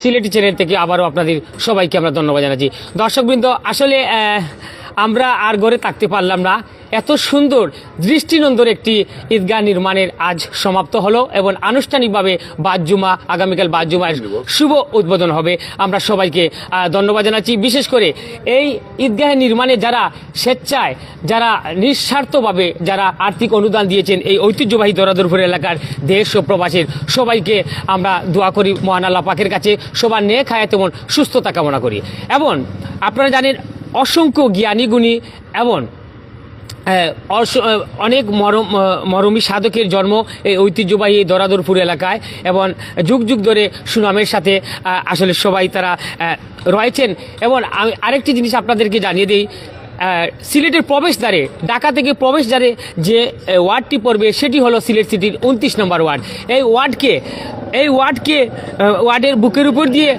Sylheti channel থেকে আবারও আপনাদের সবাইকে আমরা ধন্যবাদ জানাচ্ছি। দর্শকবৃন্দ, আসলে আমরা আর ঘরে থাকতে পারলাম না। এত সুন্দর দৃষ্টিনন্দন একটি ঈদগাহ নির্মাণের আজ সমাপ্ত হলো এবং আনুষ্ঠানিকভাবে বাদ-জুমা, আগামীকাল বাদ-জুমার শুভ উদ্বোধন হবে। আমরা সবাইকে ধন্যবাদ জানাচ্ছি। বিশেষ করে এই ঈদগাহের নির্মাণে যারা স্বেচ্ছায়, যারা নিঃস্বার্থভাবে যারা আর্থিক অনুদান দিয়েছেন এই ঐতিহ্যবাহী দরাদরপুর এলাকার দেশ ও প্রবাসীর সবাইকে আমরা দোয়া করি মহান আল্লাহ পাকের কাছে, সবার নেক হায়াত এবং সুস্থতা কামনা করি। এবং আপনারা জানেন অসংখ্য জ্ঞানী গুণী এবং অনেক মরমী সাধকের জন্ম এই ঐতিহ্যবাহী দরাদরপুর এলাকায় এবং যুগ যুগ ধরে সুনামের সাথে আসলে সবাই তারা রয়েছেন। এবং আমি আরেকটি জিনিস আপনাদেরকে জানিয়ে দিই, সিলেটের প্রবেশদ্বারে, ঢাকা থেকে প্রবেশদ্বারে যে ওয়ার্ডটি পড়বে সেটি হলো সিলেট সিটির 29 নম্বর ওয়ার্ড। এই ওয়ার্ডের বুকের উপর দিয়ে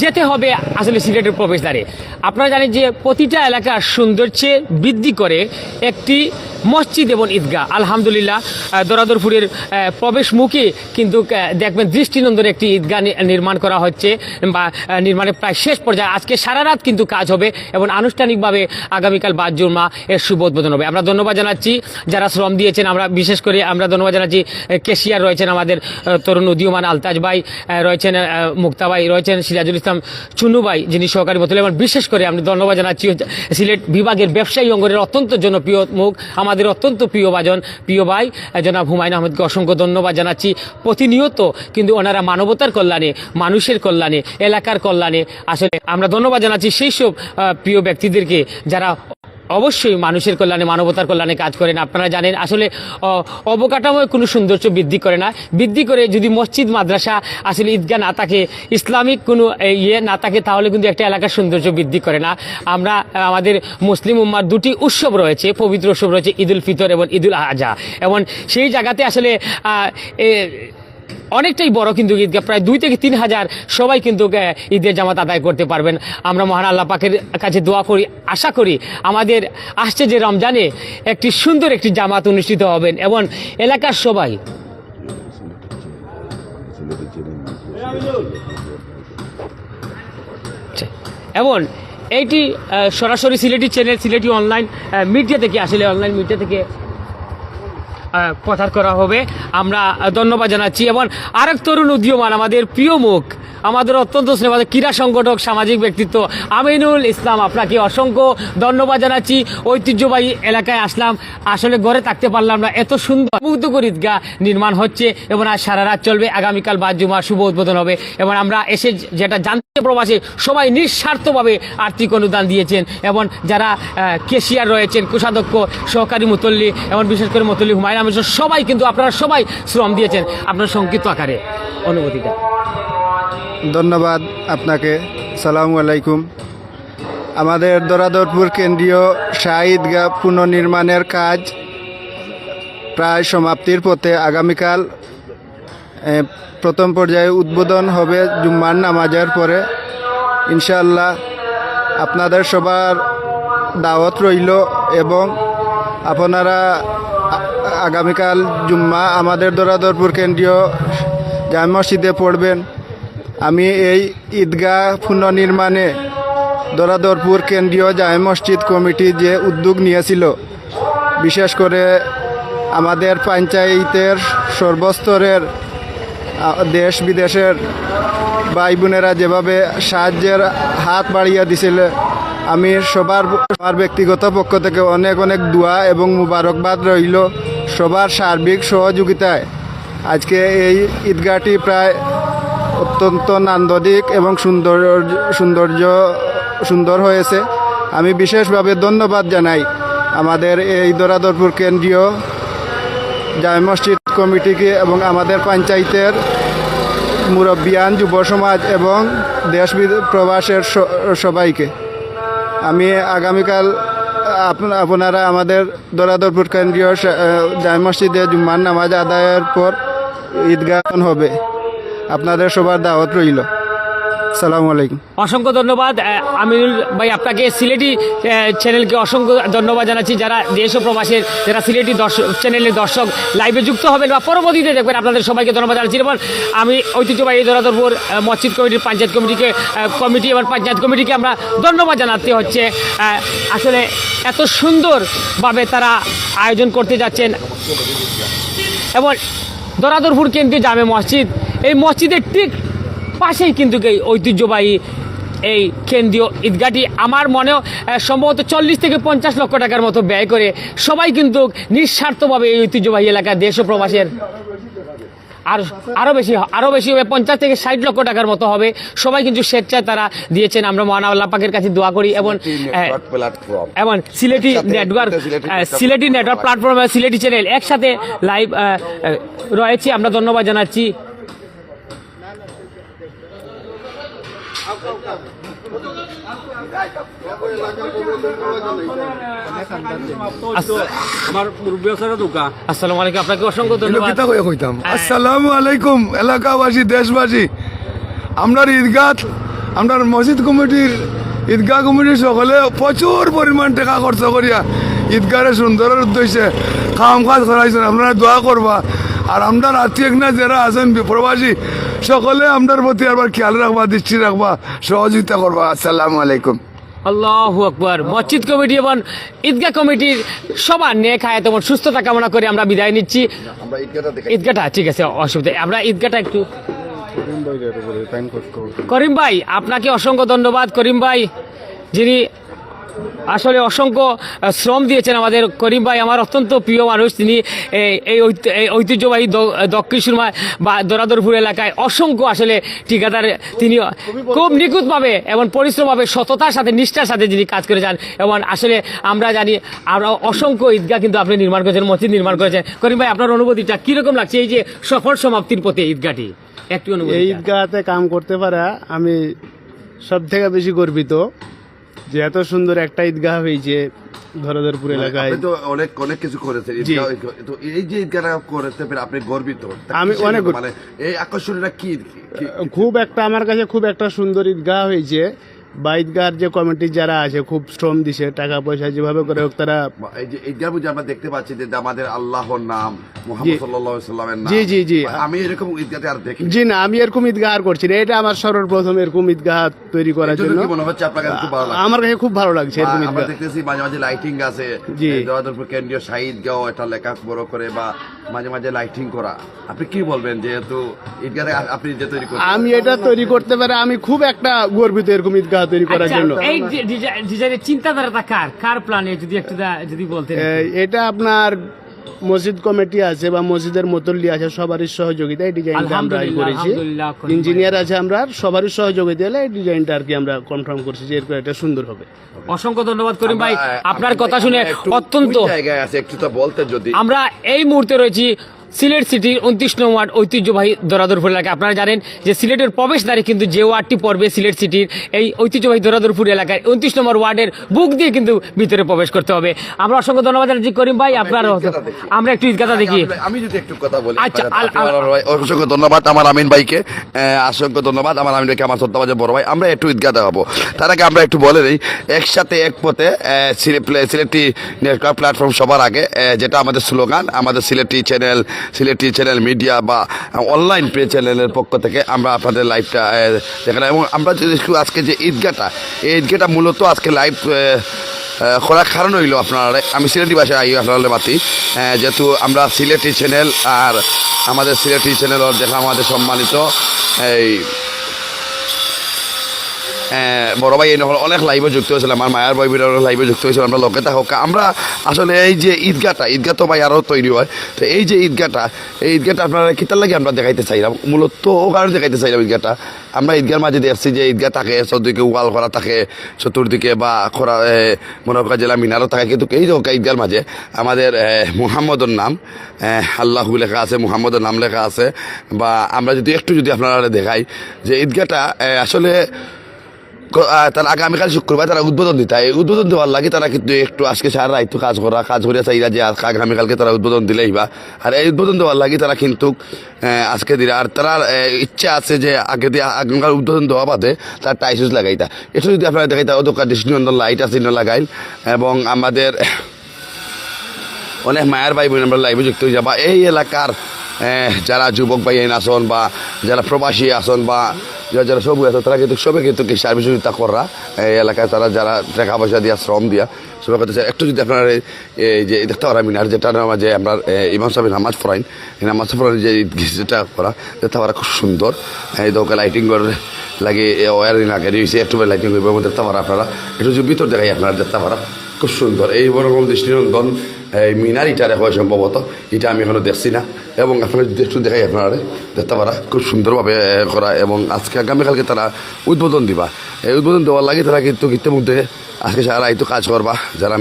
যেতে হবে আসলে সিলেটের প্রবেশদ্বারে। আপনারা জানেন যে প্রতিটা এলাকার সৌন্দর্যে বৃদ্ধি করে একটি মসজিদ এবং ঈদগাহ। আলহামদুলিল্লাহ, দরাদরপুরের প্রবেশ মুখে কিন্তু দেখবেন দৃষ্টিনন্দন একটি ঈদগাহ নির্মাণ করা হচ্ছে বা নির্মাণের প্রায় শেষ পর্যায়ে। আজকে সারা রাত কিন্তু কাজ হবে এবং আনুষ্ঠানিকভাবে আগামীকাল বাদ-জুমা এর শুভ উদ্বোধন হবে। আমরা ধন্যবাদ জানাচ্ছি যারা শ্রম দিয়েছেন। আমরা বিশেষ করে আমরা ধন্যবাদ জানাচ্ছি কেশিয়ার রয়েছেন আমাদের তরুণ উদীয়মান আলতাজ ভাই, রয়েছেন মুক্তা ভাই, রয়েছেন সিরাজুল ইসলাম চুনু ভাই যিনি সহকারী মতলে। এবং বিশেষ করে আমি ধন্যবাদ জানাচ্ছি সিলেট বিভাগের ব্যবসায়ী অঙ্গনের অত্যন্ত জনপ্রিয় মুখ, আমাদের অত্যন্ত প্রিয় ভাই জনাব হুমায়ুন আহমেদকে অসংখ্য ধন্যবাদ জানাচ্ছি। প্রতিনিয়ত কিন্তু ওনারা মানবতার কল্যাণে, মানুষের কল্যাণে, এলাকার কল্যাণে আসলে আমরা ধন্যবাদ জানাচ্ছি সেই সব প্রিয় ব্যক্তিদেরকে যারা অবশ্যই মানুষের কল্যাণে, মানবতার কল্যাণে কাজ করেন। আপনারা জানেন আসলে অবকাঠামোয় কোনো সৌন্দর্য বৃদ্ধি করে না, বৃদ্ধি করে যদি মসজিদ, মাদ্রাসা, আসলে ঈদগাহ না থাকে, ইসলামিক কোনো না থাকে, তাহলে কিন্তু একটা এলাকার সৌন্দর্য বৃদ্ধি করে না। আমরা আমাদের মুসলিম উম্মার দুটি উৎসব রয়েছে, পবিত্র উৎসব রয়েছে, ঈদুল ফিতর এবং ঈদুল আজহা। এবং সেই জায়গাতে আসলে অনেকটাই বড় কিন্তু ঈদগাহ, প্রায় 2 থেকে 3 হাজার সবাই কিন্তু ঈদের জামাত আদায় করতে পারবেন। আমরা মহান আল্লাহ পাকের কাছে দোয়া করি, আশা করি আমাদের আসছে যে রমজানে একটি সুন্দর একটি জামাত অনুষ্ঠিত হবেন এবং এলাকার সবাই এবং এইটি সরাসরি Sylheti channel, Sylheti online media থেকে আসলে অনলাইন মিডিয়া থেকে প্রচার করা হবে। আমরা ধন্যবাদ জানাচ্ছি। এবং আরেক তরুণ উদীয়মান, আমাদের প্রিয় মুখ, আমাদের অত্যন্ত স্নেহ ক্রীড়া সংগঠক, সামাজিক ব্যক্তিত্ব আমিনুল ইসলাম, আপনাকে অসংখ্য ধন্যবাদ জানাচ্ছি। ঐতিহ্যবাহী এলাকায় আসলাম, আসলে ঘরে থাকতে পারলাম না। এত সুন্দর মুগ্ধকর ঈদগাহ নির্মাণ হচ্ছে এবং আজ সারা রাত চলবে। আগামীকাল বাদ-জুমা শুভ উদ্বোধন হবে। এবং আমরা এসে যেটা জানতে প্রবাসী সবাই নিঃস্বার্থভাবে আর্থিক অনুদান দিয়েছেন এবং যারা কেশিয়ার রয়েছেন, কোষাধ্যক্ষ, সহকারী মুতল্লি এবং বিশেষ করে মুতল্লি হুমায়ুন আহমেদ, সবাই কিন্তু আপনারা সবাই শ্রম দিয়েছেন। আপনার সংক্ষিপ্ত আকারে অনুভূতিটা। ধন্যবাদ আপনাকে। সালামু আলাইকুম। আমাদের দরাদরপুর কেন্দ্রীয় শাহী ঈদগাহ পুনর্নির্মাণের কাজ প্রায় সমাপ্তির পথে। আগামীকাল প্রথম পর্যায়ে উদ্বোধন হবে জুম্মার নামাজের পরে ইনশাআল্লাহ। আপনাদের সবার দাওয়াত রইল এবং আপনারা আগামীকাল জুম্মা আমাদের দরাদরপুর কেন্দ্রীয় জামে মসজিদে পড়বেন। আমি এই ঈদগাহ পুনর্নির্মাণে দরাদরপুর কেন্দ্রীয় জামে মসজিদ কমিটি যে উদ্যোগ নিয়েছিল, বিশেষ করে আমাদের পঞ্চায়েতের সর্বস্তরের দেশ বিদেশের ভাই বোনেরা যেভাবে সাহায্যের হাত বাড়িয়ে দিছিল, আমি সবার ব্যক্তিগত পক্ষ থেকে অনেক অনেক দোয়া এবং মুবারকবাদ রইল। সবার সার্বিক সহযোগিতায় আজকে এই ঈদগাহটি প্রায় অত্যন্ত নান্দনিক এবং সুন্দর হয়েছে। আমি বিশেষভাবে ধন্যবাদ জানাই আমাদের এই দরাদরপুর কেন্দ্রীয় জামে মসজিদ কমিটিকে এবং আমাদের পঞ্চায়েতের মুরব্বিয়ান, যুব সমাজ এবং দেশ প্রবাসের সবাইকে। আমি আগামীকাল আপনারা আমাদের দরাদরপুর কেন্দ্রীয় জামে মসজিদে জুম্মার নামাজ আদায়ের পর ঈদগাহ হবে। আপনাদের সবার দাওয়াত রইল। আসসালামু আলাইকুম। অসংখ্য ধন্যবাদ আমিনুল ভাই, আপনাকে সিলেটি চ্যানেলকে অসংখ্য ধন্যবাদ জানাচ্ছি, যারা দেশ ও প্রবাসের যারা সিলেটি চ্যানেলের দর্শক লাইভে যুক্ত হবেন বা পরবর্তীতে দেখবেন, আপনাদের সবাইকে ধন্যবাদ জানাচ্ছি। এবং আমি ঐতিহ্যবাহী দরাদরপুর মসজিদ কমিটির পঞ্চায়েত কমিটি এবং পঞ্চায়েত কমিটিকে আমরা ধন্যবাদ জানাতে হচ্ছে। আসলে এত সুন্দরভাবে তারা আয়োজন করতে যাচ্ছেন। এবং দরাদরপুর কেন্দ্রীয় জামে মসজিদ, এই মসজিদের ঠিক পাশেই কিন্তু এই ঐতিহ্যবাহী এই কেন্দ্রীয় ঈদগাহটি আমার মনেও সম্ভবত 40 থেকে 50 লক্ষ টাকার মতো ব্যয় করে সবাই কিন্তু নিঃস্বার্থভাবে এই ঐতিহ্যবাহী এলাকা দেশ ও প্রবাসের আরও বেশি হবে, 50 থেকে 60 লক্ষ টাকার মতো হবে। সবাই কিন্তু স্বেচ্ছায় তারা দিয়েছেন। আমরা মহান আল্লাহ পাকের কাছে দোয়া করি। এবং Sylheti network platform, Sylheti channel একসাথে লাইভ রয়েছে, আমরা ধন্যবাদ জানাচ্ছি। আসসালামু আলাইকুম, আপনাকে অসংখ্য ধন্যবাদ। আসসালামু আলাইকুম এলাকাবাসী, দেশবাসী। আমরা ঈদগাহ, আমরা মসজিদ কমিটির ঈদগাহ কমিটির সকলে প্রচুর পরিমাণ টাকা খরচ করিয়া ঈদগাহের সুন্দরের উদ্দেশ্যে কাম কাজ করাইছেন। আপনারা দোয়া করবা। আর আমরা আত্মীয় না যারা আছেন প্রবাসী, সকলে আপনার প্রতি আবার খেয়াল রাখবা, দৃষ্টি রাখবা, সহযোগিতা করবা। আসসালামু আলাইকুম। আল্লাহু আকবার। মসজিদ কমিটি এবং ঈদগাহ কমিটির সবার নেক হায়াত এবং সুস্থতা কামনা করে আমরা বিদায় নিচ্ছি। ঈদগাহটা ঠিক আছে, অসুবিধা, আমরা ঈদগাহটা একটু করিম ভাই, আপনাকে অসংখ্য ধন্যবাদ। করিম ভাই যিনি আসলে অসংখ্য শ্রম দিয়েছেন আমাদের। করিম ভাই আমার অত্যন্ত প্রিয় মানুষ। তিনি এই ঐতিহ্যবাহী দক্ষিণ সুরমা বা দরাদরপুর এলাকায় অসংখ্য আসলে ঠিকাদার, তিনি খুব নিখুঁতভাবে এবং পরিশ্রমভাবে সততার সাথে নিষ্ঠার সাথে যিনি কাজ করে যান। এবং আসলে আমরা জানি আমরা অসংখ্য ঈদগাহ কিন্তু আপনি নির্মাণ করেছেন, মসজিদ নির্মাণ করেছেন। করিম ভাই আপনার অনুভূতিটা কীরকম লাগছে এই যে সফল সমাপ্তির পথে ঈদগাহটি? একটু অনুভূতি। এই ঈদগাহতে কাম করতে পারা আমি সব থেকে বেশি গর্বিত যে এত সুন্দর একটা ঈদগাহ হয়েছে ধরাধরপুর এলাকায়। আপনি তো অনেক কিছু করেছেন, তো এই যে ঈদগাহটা করতে পেরে আপনি গর্বিত? আমি অনেক মানে এই আকর্ষণটা কি? খুব একটা আমার কাছে খুব একটা সুন্দর ঈদগাহ হয়েছে। বা ঈদগাহর যে কমিটি যারা আছে খুব শ্রম দিছে, টাকা পয়সা যেভাবে করে হোক তারা। এই যে ঈদগাহ বুঝে আমরা দেখতে পাচ্ছি যে আমাদের আল্লাহর নাম, মুহাম্মদ সাল্লাল্লাহু আলাইহি সাল্লামের নাম। জি। আমি এরকম ঈদগাহতে আর দেখি জি না, আমি এরকম ঈদগাহ আর করছি না। এটা আমার সর্বপ্রথম এরকম ঈদগাহ তৈরি করার জন্য। কি মনে হচ্ছে আপনার কাছে খুব ভালো লাগছে? আমার কাছে খুব ভালো লাগছে এরকম আমরা ঈদগাহ। দেখতেছি মাঝে মাঝে লাইটিং আছে, জি। দরাদরপুর কেন্দ্রীয় শাহী ঈদগাহ, এটা লেখা বড় করে বা মাঝে মাঝে লাইটিং করা। আপনি কি বলবেন যেহেতু ঈদগাহ আপনি যে তৈরি করছেন? আমি এটা তৈরি করতে পারে আমি খুব একটা গর্বিত এরকম ঈদগাহ তৈরি করার আচ্ছা, জন্য। এই ডিজাইনের চিন্তাধারাটা যদি প্ল্যানে যদি বলতেন। এটা আপনার মসজিদ কমিটি আছে বা মসজিদের মতল্লি আছে, সবারই সহযোগিতায় ডিজাইনটা আমরা করেছি। ইঞ্জিনিয়ার আছে, আমরা সবারই সহযোগিতা হলে এই ডিজাইনটা আর কি আমরা কনফার্ম করছি যে এরকম এটা সুন্দর হবে। অসংখ্য ধন্যবাদ করিম ভাই, আপনার কথা শুনে অত্যন্ত জায়গায় আছে একটু তো বলতে যদি। আমরা এই মুহূর্তে রয়েছি সিলেট সিটির 29 নং ওয়ার্ড ঐতিহ্যবাহী দরাদরপুর এলাকায়। আপনারা জানেন যে সিলেটের প্রবেশদ্বারে কিন্তু যে ওয়ার্ডটি পড়বে সিলেট সিটির এই ঐতিহ্যবাহী দরাদরপুর এলাকায় 29 নম্বর ওয়ার্ডের বুক দিয়ে কিন্তু ভিতরে প্রবেশ করতে হবে। আমরা অসংখ্য ধন্যবাদ জানাচ্ছি করিম ভাই। আপনার আমরা একটু ঈদগাহটা দেখি। আমি যদি একটু কথা বলি। আচ্ছা, অসংখ্য ধন্যবাদ আমার আমিন ভাইকে, অসংখ্য ধন্যবাদ আমার আমিন ভাইকে, আমার শ্রদ্ধাভাজন বড় ভাই। আমরা একটু ঈদগাহ দেখাবো, তার আগে আমরা একটু বলে নিই একসাথে এক পথে সিলেটি নেটওয়ার্ক প্ল্যাটফর্ম সবার আগে, যেটা আমাদের স্লোগান। আমাদের সিলেটি চ্যানেল মিডিয়া বা অনলাইন পে চ্যানেলের পক্ষ থেকে আমরা আপনাদের লাইভটা দেখালাম। এবং আমরা যদি আজকে যে ঈদগাহটা, এই ঈদগাহটা মূলত আজকে লাইভ করার কারণ হইল আপনারা, আমি সিলেটি ভাষায় আসলে বাতি, যেহেতু আমরা সিলেটি চ্যানেল আর আমাদের সিলেটি চ্যানেলের দেখা আমাদের সম্মানিত এই বড় ভাই অনেক লাইভে যুক্ত হয়েছিল, আমার মায়ের ভাই লাইভে যুক্ত হয়েছিল। আমরা লোকে থাকুক আমরা আসলে এই যে ঈদগাহ তো ভাই আরও তৈরি হয়। তো এই যে ঈদগাহটা, এই ঈদগাহটা আপনারা কিতার লাগে আমরা দেখাইতে চাইলাম, মূলত ও কারণে দেখাইতে চাইলাম। ঈদগাহটা আমরা ঈদগাহর মাঝে দেখছি যে ঈদগাহ থাকে, চতুর্দিকে ওয়াল করা থাকে, চতুর্দিকে বা খরা মনে করা জেলা মিনারও থাকে, কিন্তু এই যে ঈদগাহর মাঝে আমাদের মুহাম্মদের নাম আল্লাহু লেখা আছে, মুহাম্মদের নাম লেখা আছে। বা আমরা যদি একটু আপনারা দেখাই যে ঈদগাহটা আসলে তারা আগামীকাল শুক্রবার তারা উদ্বোধন দিতে হয়। এই উদ্বোধন দেওয়ার লাগে তারা কিন্তু একটু আজকে সারা রাত কাজ করে চাইরা যে আগামীকালকে তারা উদ্বোধন দিলেই বা আর এই উদ্বোধন দেওয়ার লাগে তারা কিন্তু আজকে দিলে আর তারা ইচ্ছা আছে যে আগে দিয়ে আগামীকাল উদ্বোধন দেওয়া বাদে তার টাইসুস লাগাইতা। এটা যদি আপনারা দেখাইতা ওদোকার দৃষ্টিনন্দন লাইট আছে লাগাইল এবং আমাদের অনেক মায়ের ভাই বোন আমরা লাইভে যুক্ত হয়ে যাবা। এই এলাকার যারা যুবক ভাই আসন বা যারা প্রবাসী আসন বা যারা সবু আছে তারা কিন্তু সবাই কিন্তু সার্ভিস সহযোগিতা করা এই এলাকায় তারা যারা টাকা পয়সা দিয়া শ্রম দিয়া সবাই করতেছে। একটু যদি আপনারা এই যে দেখতে পারা মিনার যেটা যে আমরা ইমাম সাহেব নামাজ পড়াইন এই নামাজ পড়াইন যে যেটা করা দেখতে পারা খুব সুন্দর। এই দোকান লাইটিং করে লাগে ওয়ারিং লাগে দিয়েছে একটু লাইটিং করবে দেখতে পারা আপনারা একটু যদি ভিতর দেখাই আপনারা দেখতে পারা খুব সুন্দর। এই বরকম দৃষ্টিনন্দন এই মিনার ইটা হয় সম্ভবত, এটা আমি এখনো দেখছি না এবং আপনারা যদি একটু দেখাই আপনারা দেখতে পারা খুব সুন্দরভাবে করা এবং আজকে আগামীকালকে তারা উদ্বোধন দিবা। এই উদ্বোধন দেওয়ার লাগে তারা কিন্তু ইতিমধ্যে আজকে সারা একটু কাজ করবা যারা